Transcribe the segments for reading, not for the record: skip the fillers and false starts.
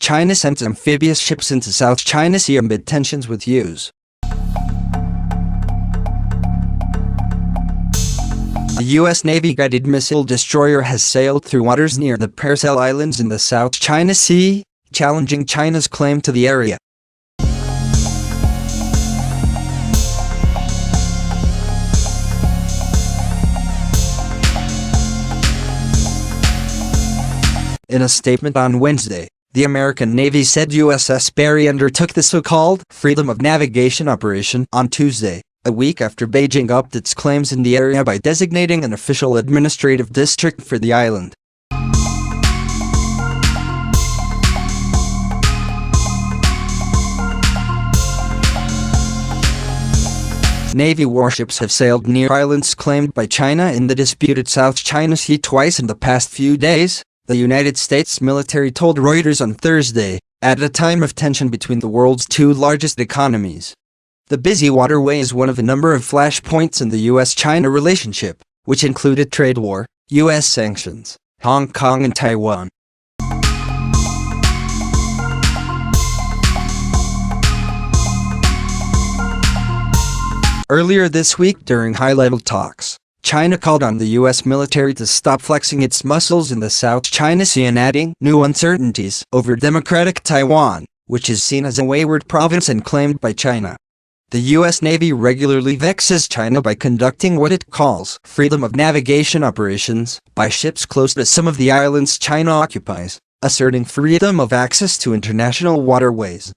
China sends amphibious ships into South China Sea amid tensions with US. A U.S. Navy-guided missile destroyer has sailed through waters near the Paracel Islands in the South China Sea, challenging China's claim to the area. In a statement on Wednesday, the American Navy said USS Barry undertook the so-called Freedom of Navigation operation on Tuesday, a week after Beijing upped its claims in the area by designating an official administrative district for the island. Navy warships have sailed near islands claimed by China in the disputed South China Sea twice in the past few days, the United States military told Reuters on Thursday, at a time of tension between the world's two largest economies. The busy waterway is one of a number of flashpoints in the U.S.-China relationship, which included trade war, U.S. sanctions, Hong Kong and Taiwan. Earlier this week during high-level talks, China called on the U.S. military to stop flexing its muscles in the South China Sea and adding new uncertainties over democratic Taiwan, which is seen as a wayward province and claimed by China. The U.S. Navy regularly vexes China by conducting what it calls freedom of navigation operations by ships close to some of the islands China occupies, asserting freedom of access to international waterways.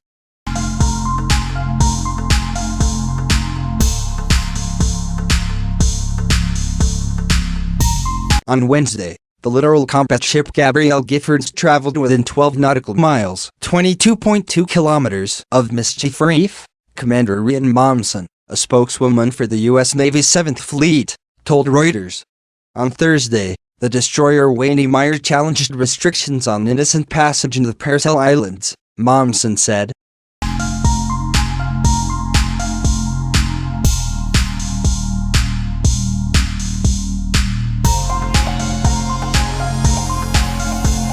On Wednesday, the littoral combat ship Gabrielle Giffords traveled within 12 nautical miles (22.2 kilometers) of Mischief Reef. Commander Rian Momsen, a spokeswoman for the U.S. Navy's 7th Fleet, told Reuters. On Thursday, the destroyer Wayne Meyer challenged restrictions on innocent passage in the Paracel Islands, Momsen said.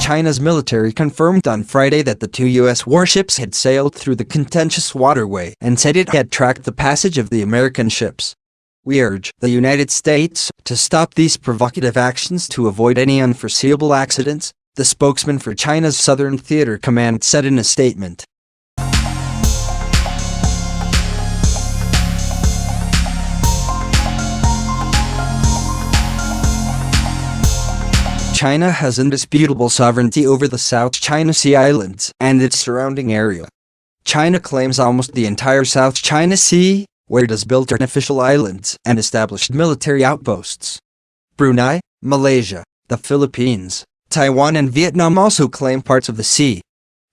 China's military confirmed on Friday that the two U.S. warships had sailed through the contentious waterway and said it had tracked the passage of the American ships. "We urge the United States to stop these provocative actions to avoid any unforeseeable accidents," the spokesman for China's Southern Theater Command said in a statement. China has indisputable sovereignty over the South China Sea Islands and its surrounding area. China claims almost the entire South China Sea, where it has built artificial islands and established military outposts. Brunei, Malaysia, the Philippines, Taiwan and Vietnam also claim parts of the sea.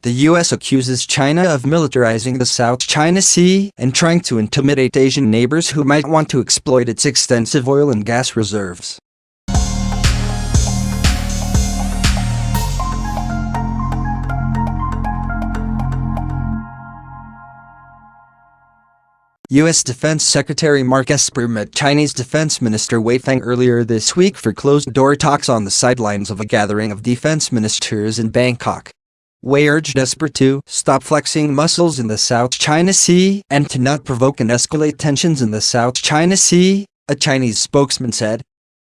The U.S. accuses China of militarizing the South China Sea and trying to intimidate Asian neighbors who might want to exploit its extensive oil and gas reserves. U.S. Defense Secretary Mark Esper met Chinese Defense Minister Wei Feng earlier this week for closed-door talks on the sidelines of a gathering of defense ministers in Bangkok. Wei urged Esper to stop flexing muscles in the South China Sea and to not provoke and escalate tensions in the South China Sea, a Chinese spokesman said.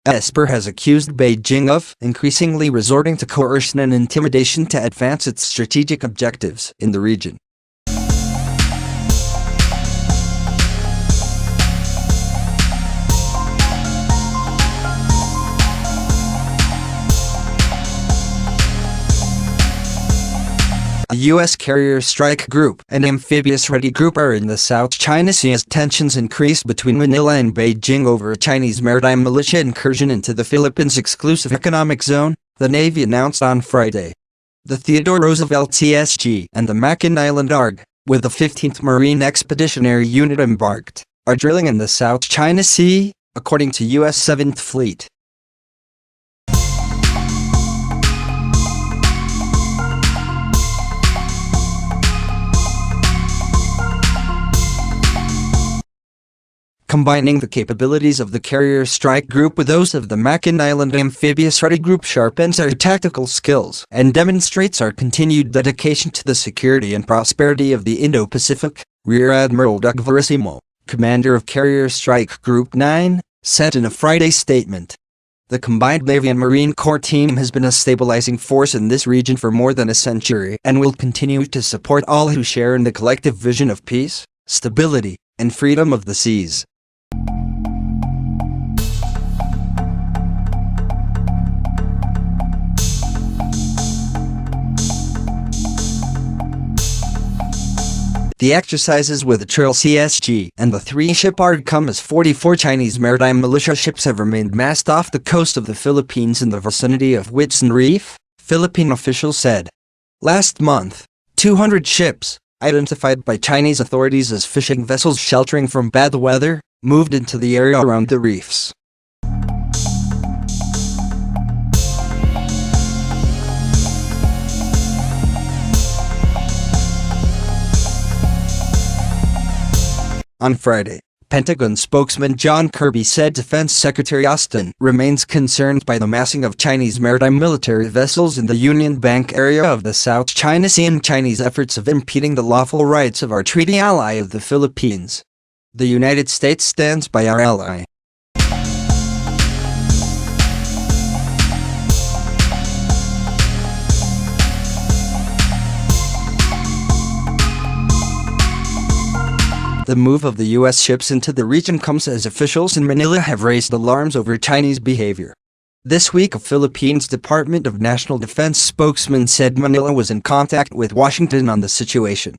Esper has accused Beijing of increasingly resorting to coercion and intimidation to advance its strategic objectives in the region. The U.S. Carrier Strike Group and Amphibious Ready Group are in the South China Sea as tensions increase between Manila and Beijing over a Chinese maritime militia incursion into the Philippines' exclusive economic zone, the Navy announced on Friday. The Theodore Roosevelt TSG and the Makin Island ARG, with the 15th Marine Expeditionary Unit embarked, are drilling in the South China Sea, according to U.S. 7th Fleet. combining the capabilities of the Carrier Strike Group with those of the Makin Island Amphibious Ready Group sharpens our tactical skills and demonstrates our continued dedication to the security and prosperity of the Indo-Pacific, Rear Admiral Doug Verissimo, commander of Carrier Strike Group 9, said in a Friday statement. The combined Navy and Marine Corps team has been a stabilizing force in this region for more than a century and will continue to support all who share in the collective vision of peace, stability, and freedom of the seas. The exercises with the Trill CSG and the 3-ship ARG come as 44 Chinese maritime militia ships have remained massed off the coast of the Philippines in the vicinity of Whitsun Reef, Philippine officials said. Last month, 200 ships, identified by Chinese authorities as fishing vessels sheltering from bad weather, moved into the area around the reefs. On Friday, Pentagon spokesman John Kirby said Defense Secretary Austin remains concerned by the massing of Chinese maritime military vessels in the Union Bank area of the South China Sea and Chinese efforts of impeding the lawful rights of our treaty ally of the Philippines. The United States stands by our ally. The move of the U.S. ships into the region comes as officials in Manila have raised alarms over Chinese behavior. This week, a Philippines Department of National Defense spokesman said Manila was in contact with Washington on the situation.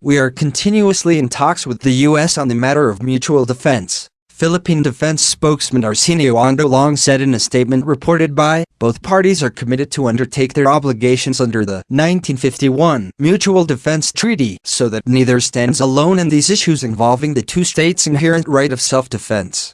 We are continuously in talks with the U.S. on the matter of mutual defense, Philippine Defense spokesman Arsenio Andolong said in a statement reported by. Both parties are committed to undertake their obligations under the 1951 Mutual Defense Treaty so that neither stands alone in these issues involving the two states' inherent right of self-defense.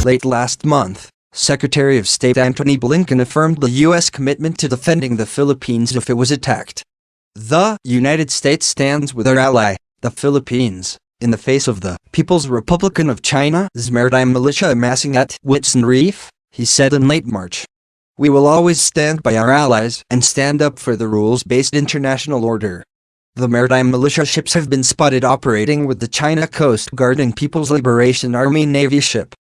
Late last month, Secretary of State Antony Blinken affirmed the U.S. commitment to defending the Philippines if it was attacked. The United States stands with our ally, the Philippines, in the face of the People's Republic of China's maritime militia amassing at Whitsun Reef, he said in late March. We will always stand by our allies and stand up for the rules-based international order. The maritime militia ships have been spotted operating with the China Coast Guard and People's Liberation Army Navy ship,